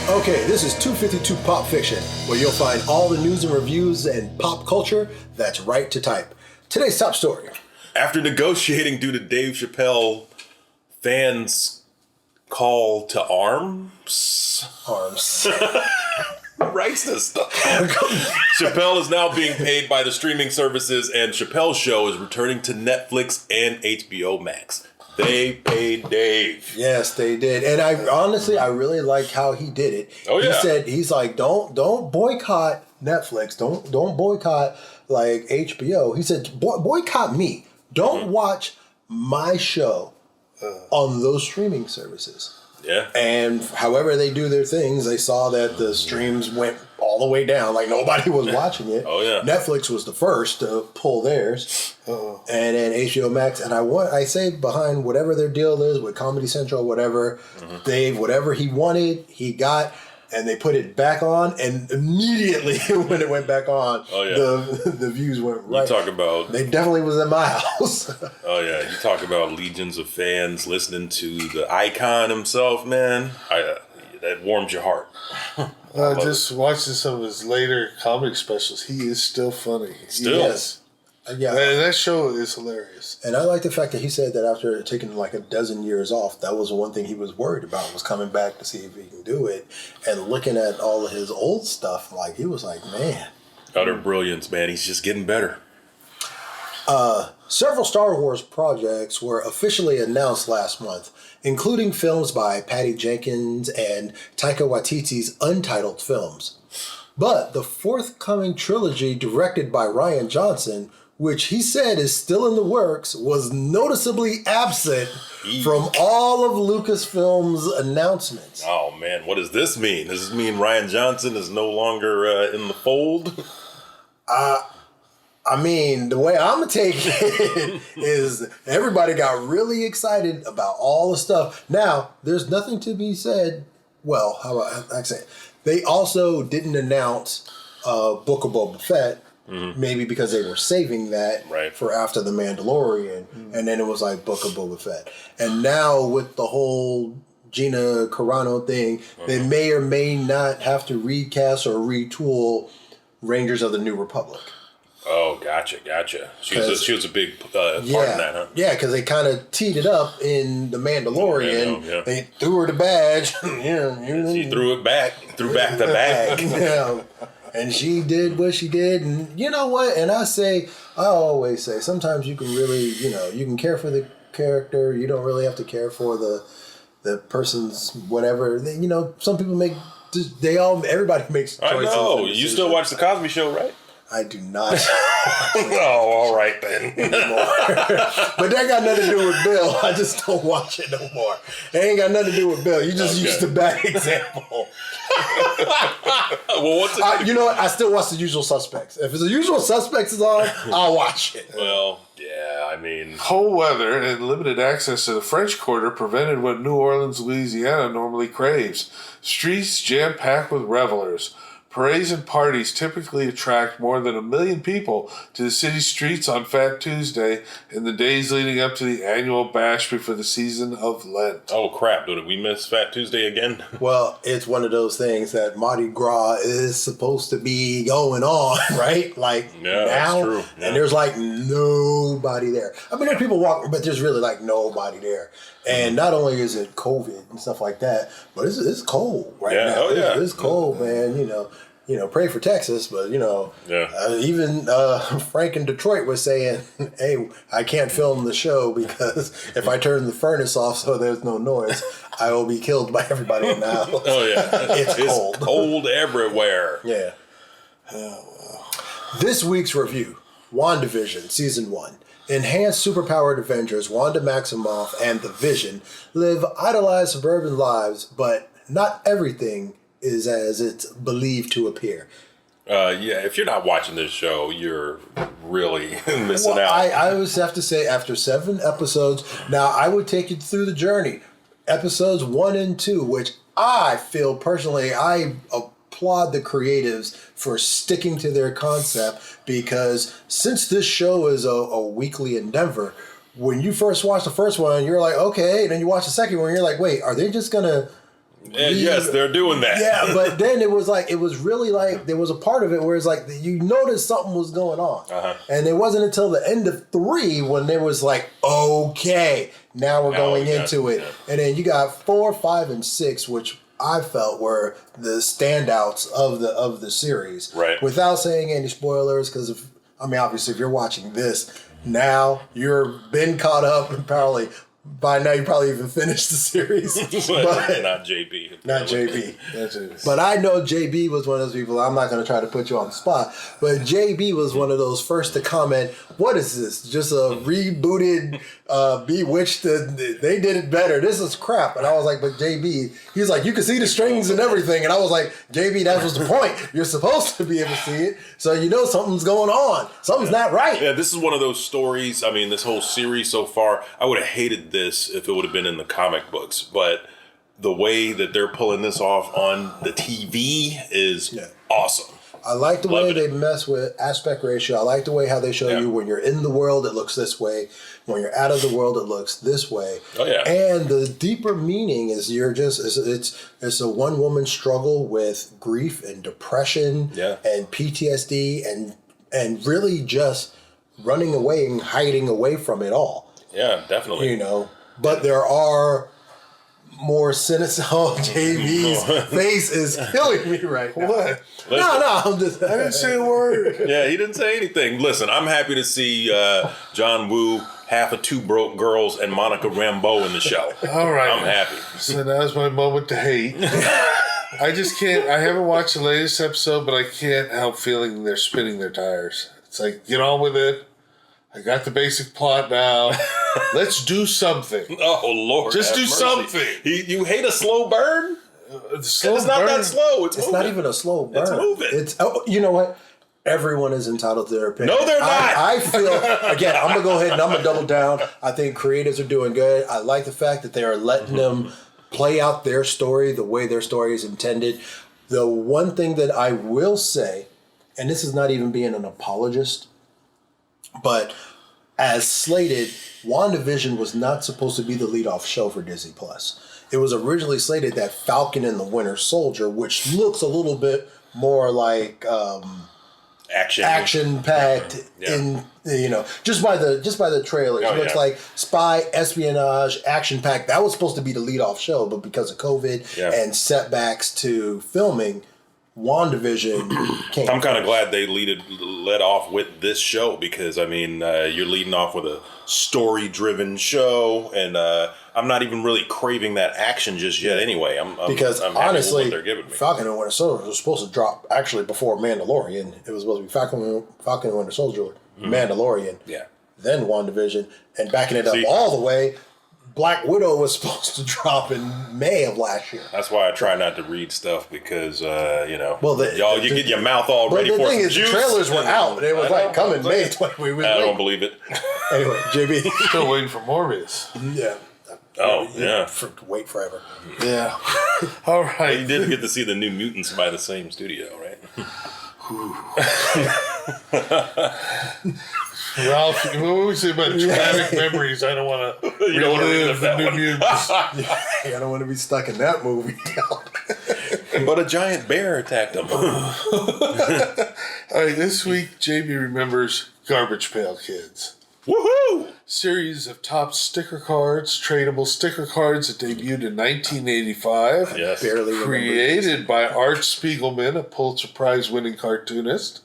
Okay, this is 252 Pop Fiction, where you'll find all the news and reviews and pop culture that's right to type. Today's top story. After negotiating due to Dave Chappelle, fans call to arms. Writes this stuff. Chappelle is now being paid by the streaming services, and Chappelle's show is returning to Netflix and HBO Max. They paid Dave. Yes, they did. And I really like how he did it. Oh, yeah. He said, he's like, don't boycott Netflix. Don't boycott like HBO. He said, boycott me. Don't watch my show on those streaming services. Yeah. And however they do their things, they saw that the streams went all the way down. Like nobody was watching it. Oh, yeah. Netflix was the first to pull theirs. And then HBO Max. And I say behind whatever their deal is with Comedy Central, whatever, Dave, whatever he wanted, he got. And they put it back on, and immediately when it went back on, the views went right. You talk about... They definitely was in my house. Oh, yeah. You talk about legions of fans listening to the icon himself, man. That warms your heart. Just watching some of his later comedy specials. He is still funny. Still? Yes. Yeah. That show is hilarious. And I like the fact that he said that after taking like a dozen years off, that was one thing he was worried about, was coming back to see if he can do it. And looking at all of his old stuff, like he was like, man. Utter brilliance, man. He's just getting better. Several Star Wars projects were officially announced last month, including films by Patty Jenkins and Taika Waititi's Untitled films. But the forthcoming trilogy directed by Rian Johnson, which he said is still in the works, was noticeably absent from all of Lucasfilm's announcements. Oh, man. What does this mean? Does this mean Rian Johnson is no longer in the fold? I mean, the way I'm going to take it is everybody got really excited about all the stuff. Now, there's nothing to be said. Well, how about I say it? They also didn't announce Book of Boba Fett. Maybe because they were saving that for after The Mandalorian. And then it was like Book of Boba Fett. And now with the whole Gina Carano thing, they may or may not have to recast or retool Rangers of the New Republic. Oh, gotcha. She was a big part in that, huh? Yeah, because they kind of teed it up in The Mandalorian. Yeah. They threw her the badge. She threw back the bag. Yeah. And she did what she did. And you know what? And I always say, sometimes you can really, you can care for the character. You don't really have to care for the person's whatever. Some people everybody makes choices. I know. You still watch The Cosby Show, right? I do not. Oh, all right then. But that got nothing to do with Bill. I just don't watch it no more. It ain't got nothing to do with Bill. You just used a bad example. Well, what's it? You know what? I still watch The Usual Suspects. If it's The Usual Suspects is on, I'll watch it. Well, yeah, I mean... Cold weather and limited access to the French Quarter prevented what New Orleans, Louisiana normally craves. Streets jam-packed with revelers. Parades and parties typically attract more than 1 million people to the city streets on Fat Tuesday and the days leading up to the annual bash before the season of Lent. Oh, crap. Did we miss Fat Tuesday again? Well, it's one of those things that Mardi Gras is supposed to be going on, right? Like, now, that's true. Yeah. And there's like nobody there. I mean, there are people walking, but there's really like nobody there. And not only is it COVID and stuff like that, but it's cold right now. Oh, yeah. It's cold, man. Pray for Texas, but even Frank in Detroit was saying, "Hey, I can't film the show because if I turn the furnace off so there's no noise, I will be killed by everybody in the house." Oh yeah, it's cold. Cold everywhere. Yeah. This week's review: WandaVision Season 1. Enhanced superpowered Avengers Wanda Maximoff and the Vision live idolized suburban lives, but not everything is as it's believed to appear. If you're not watching this show, you're really missing out. I always have to say, after 7 episodes, now I would take you through the journey. Episodes 1 and 2, which I feel personally, I applaud the creatives for sticking to their concept, because since this show is a weekly endeavor, when you first watch the first one, you're like, okay, and then you watch the second one, you're like, wait, are they just gonna Yes, they're doing that. Yeah, but then it was really like there was a part of it where it's like you noticed something was going on, and it wasn't until the end of 3 when there was like, okay, now we're going into it, and then you got 4, 5, and 6, which I felt were the standouts of the series. Right. Without saying any spoilers, because obviously, if you're watching this now, you're been caught up and probably. By now, you probably even finished the series. But, not JB. Not JB. But I know JB was one of those people. I'm not going to try to put you on the spot. But JB was one of those first to comment, what is this? Just a rebooted Bewitched? They did it better. This is crap. And I was like, but JB, he's like, you can see the strings and everything. And I was like, JB, that was the point. You're supposed to be able to see it. So you know something's going on. Something's not right. Yeah, this is one of those stories. I mean, this whole series so far, I would have hated this if it would have been in the comic books, but the way that they're pulling this off on the TV is awesome. I like the way they mess with aspect ratio. I like the way how they show you when you're in the world, it looks this way. When you're out of the world, it looks this way. Oh yeah. And the deeper meaning is it's a one woman struggle with grief and depression and PTSD and really just running away and hiding away from it all. Yeah, definitely. You know, but there are more cynical. Oh, JV's face is killing me right now. What? No, I'm just. I didn't say a word. Yeah, he didn't say anything. Listen, I'm happy to see John Woo, half of Two Broke Girls, and Monica Rambeau in the show. All right. I'm happy. So now's my moment to hate. I just can't. I haven't watched the latest episode, but I can't help feeling they're spinning their tires. It's like, get on with it. I got the basic plot now. Let's do something. Oh, Lord. Just do mercy. something. You hate a slow burn? It's It's not that slow. It's moving. not even a slow burn. It's moving. You know what? Everyone is entitled to their opinion. No, they're not. I feel, again, I'm going to go ahead and I'm going to double down. I think creators are doing good. I like the fact that they are letting them play out their story the way their story is intended. The one thing that I will say, and this is not even being an apologist, but as slated, WandaVision was not supposed to be the lead-off show for Disney+. It was originally slated that Falcon and the Winter Soldier, which looks a little bit more like action-packed in, you know, just by the trailers. It looks like spy, espionage, action-packed. That was supposed to be the lead-off show, but because of COVID and setbacks to filming, WandaVision came. I'm kind of glad they led off with this show because, I mean, you're leading off with a story-driven show, and I'm not even really craving that action just yet anyway. I'm happy honestly, with what they're giving me. Falcon and Winter Soldier was supposed to drop actually before Mandalorian. It was supposed to be Falcon and Winter Soldier, Mandalorian, then WandaVision, and backing it up all the way, Black Widow was supposed to drop in May of last year. That's why I try not to read stuff because, you know, you get your mouth all ready for some the thing is, juice. The trailers were out. They was like coming May 20. I don't believe it. Anyway, JB. Still waiting for Morbius. Yeah. Oh, yeah. Wait forever. Yeah. All right. You did get to see the New Mutants by the same studio, right? Ralph, what would we say about traumatic memories? I don't want to relive the New Mutants. I don't want to be stuck in that movie. But a giant bear attacked him. All right, this week, JB remembers Garbage Pail Kids. Woohoo! Series of top sticker cards, tradable sticker cards that debuted in 1985. Yes. Barely Created by Art Spiegelman, a Pulitzer Prize winning cartoonist.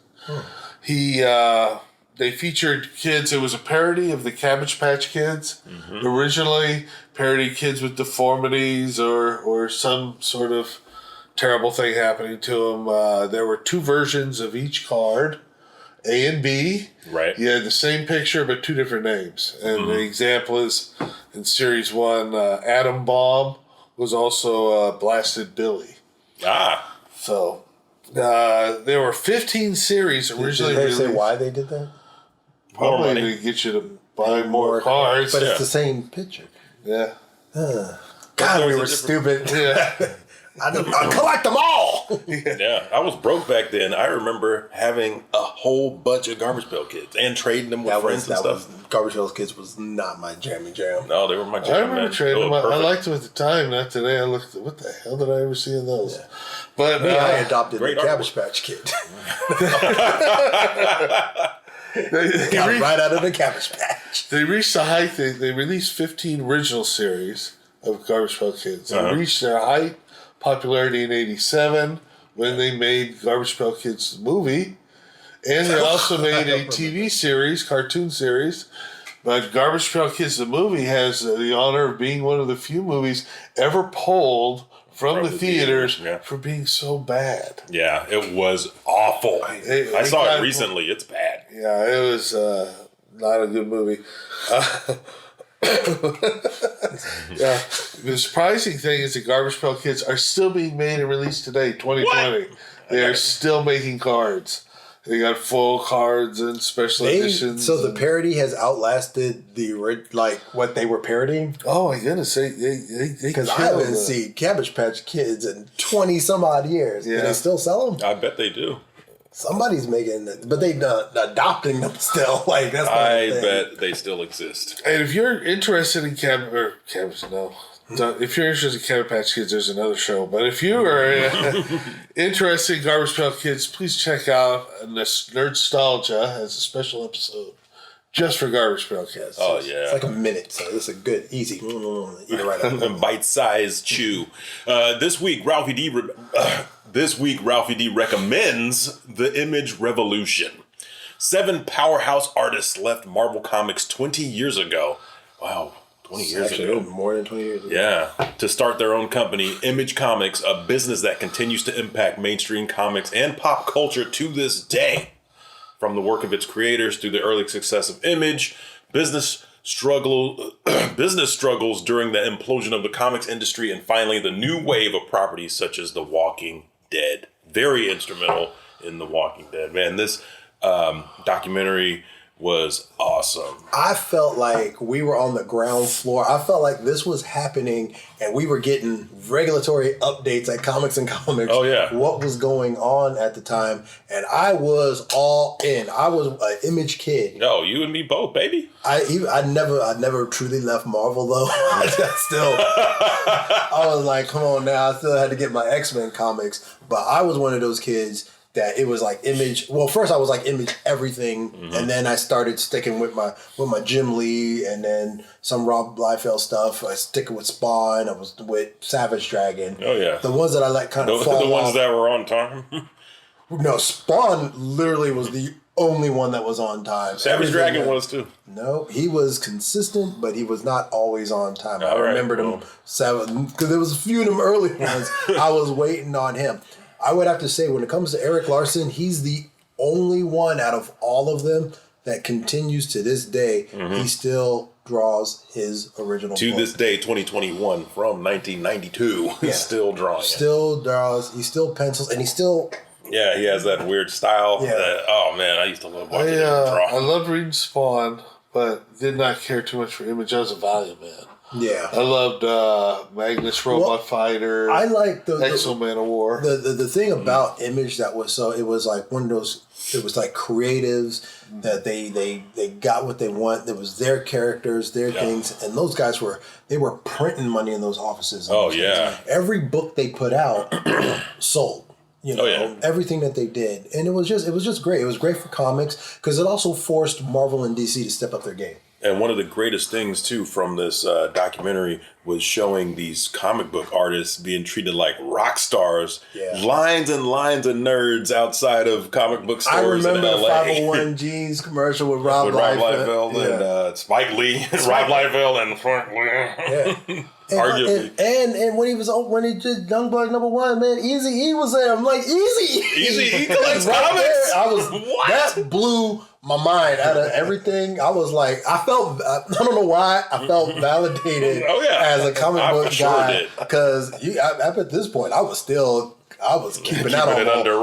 They featured kids. It was a parody of the Cabbage Patch Kids. Originally, parody kids with deformities or some sort of terrible thing happening to them. There were 2 versions of each card, A and B. Right. You had the same picture but 2 different names. And the example is in Series 1, Atom Bomb was also Blasted Billy. Ah. So there were 15 series originally Did they released. say why they did that? Probably money. to get you to buy more cards. But it's the same picture. Yeah. God, we were stupid. Yeah. I collect them all. Yeah, I was broke back then. I remember having a whole bunch of Garbage Pail Kids and trading them with friends and stuff. Garbage Pail Kids was not my jam. No, they were my jam. I remember trading them. I liked them at the time. Not today. I looked. What the hell did I ever see in those? Yeah. But I adopted the Cabbage Patch Kid. Got right out of the Cabbage Patch. They reached the height. They released 15 original series of Garbage Pail Kids. They reached their height popularity in '87 when they made Garbage Pail Kids the movie, and they also made a TV series, cartoon series. But Garbage Pail Kids the movie has the honor of being one of the few movies ever pulled from the theaters for being so bad. Yeah, it was awful. I saw it recently. It's bad. Yeah, it was not a good movie. Yeah, the surprising thing is that Garbage Pail Kids are still being made and released today, 2020. What? They are still making cards. They got full cards and special editions. So the parody has outlasted the what they were parodying. Oh my goodness, they because I haven't seen Cabbage Patch Kids in 20 some odd years. Yeah. Do they still sell them? I bet they do. Somebody's making it, but they adopting them still. Like that's. I bet they still exist. And if you're interested in if you're interested in Cabbage Patch Kids, there's another show. But if you are interested in Garbage Pail Kids, please check out Nerdstalgia has a special episode just for Garbage Pail Kids. Oh yeah, it's like a minute, so it's a good, easy, eat it right out. Bite-sized chew. This week, Ralphie D recommends The Image Revolution. 7 powerhouse artists left Marvel Comics 20 years ago. Wow. 20 years ago. More than 20 years ago. Yeah. To start their own company, Image Comics, a business that continues to impact mainstream comics and pop culture to this day. From the work of its creators through the early success of Image, business struggles during the implosion of the comics industry, and finally the new wave of properties such as The Walking Dead. Very instrumental in The Walking Dead. Man, this documentary was awesome. I felt like we were on the ground floor. I felt like this was happening and we were getting regulatory updates at Comics and Comics. Oh, yeah. What was going on at the time. And I was all in. I was an Image kid. No, you and me both, baby. I never truly left Marvel, though. I was like, come on now. I still had to get my X-Men comics. But I was one of those kids that it was like Image. Well, first I was like Image everything, and then I started sticking with my Jim Lee, and then some Rob Liefeld stuff. I sticking with Spawn. I was with Savage Dragon. Oh yeah, the ones that I let kind of fall the ones off. that were on time. No, Spawn literally was the only one that was on time. Savage Dragon was too. No, he was consistent, but he was not always on time. I All right, remembered him because there was a few of them early ones. I was waiting on him. I would have to say, when it comes to Eric Larson, he's the only one out of all of them that continues to this day. He still draws his original to book. this day, 2021 from 1992. He's still drawing. Still draws. He still pencils, and he still. Yeah, he has that weird style. Yeah. Oh man, I used to love watching him draw. I loved reading Spawn, but did not care too much for Image. I was a Valiant man. Yeah, I loved Magnus Robot Fighter. I like the Exo Man of War. The thing about Image that was it was like one of those. It was like creatives that they got what they want. It was their characters, their things, and those guys were printing money in those offices. Oh yeah, every book they put out sold. You know, everything that they did, and it was just great. It was great for comics because it also forced Marvel and DC to step up their game. And one of the greatest things, too, from this documentary was showing these comic book artists being treated like rock stars. Yeah. Lines and lines of nerds outside of comic book stores in LA. I remember the 501G's commercial with Rob Liefeld and Spike Lee. Rob Liefeld and Frank Lee. Yeah. Arguably. And when he did Youngblood #1, man, Eazy-E was there. I'm like, Eazy-E collects comics? That blew my mind out of everything. I was like, I don't know why, I felt validated as a comic book guy. Because up at this point, I was keeping that on the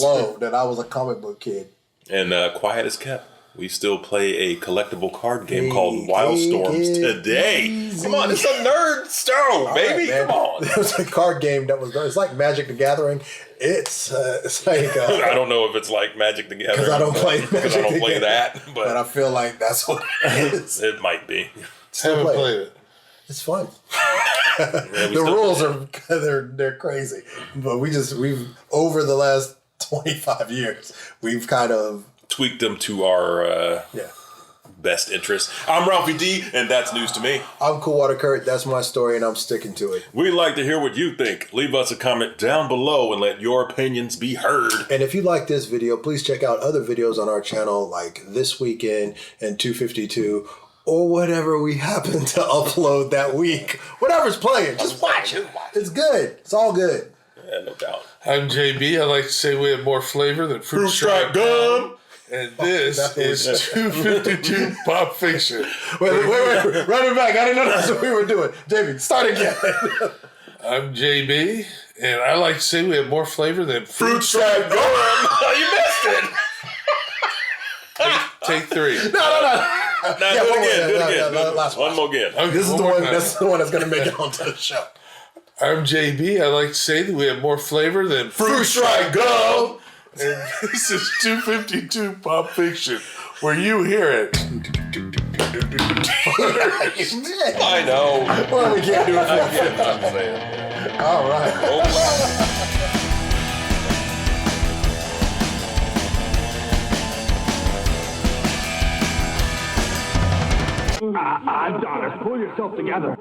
low that I was a comic book kid. And Quiet as Kept. We still play a collectible card game called Wildstorms today. Come on, it's a nerd stone, baby. Right, come on. It was a card game that was. It's like Magic the Gathering. It's like I don't know if it's like Magic the Gathering because I don't play because I don't play that, but I feel like that's what it is. It might be. Haven't played it. It's fun. The rules are they're crazy, but we've over the last 25 years we've kind of tweaked them to our best interests. I'm Ralphie D, and that's news to me. I'm Cool Water Kurt. That's my story, and I'm sticking to it. We'd like to hear what you think. Leave us a comment down below and let your opinions be heard. And if you like this video, please check out other videos on our channel like This Weekend and 252 or whatever we happen to upload that week. Whatever's playing, just watch it. It's good. It's all good. Yeah, no doubt. I'm JB. I like to say we have more flavor than fruit stripe gum. And this is 252 Pop Fiction. Wait. Run it back. I didn't know that's what we were doing. Jamie, start again. I'm JB, and I like to say we have more flavor than Fruit stripe gum. Oh, you missed it. Take three. No. Do it again. Last one more again. Okay, This is the one. That's the one that's going to make it onto the show. I'm JB. I like to say that we have more flavor than Fruit stripe gum. And this is 252 Pop Fiction, where you hear it. I know. Well, we can't do it. I get what I'm saying. All right. Adonis, pull yourself together.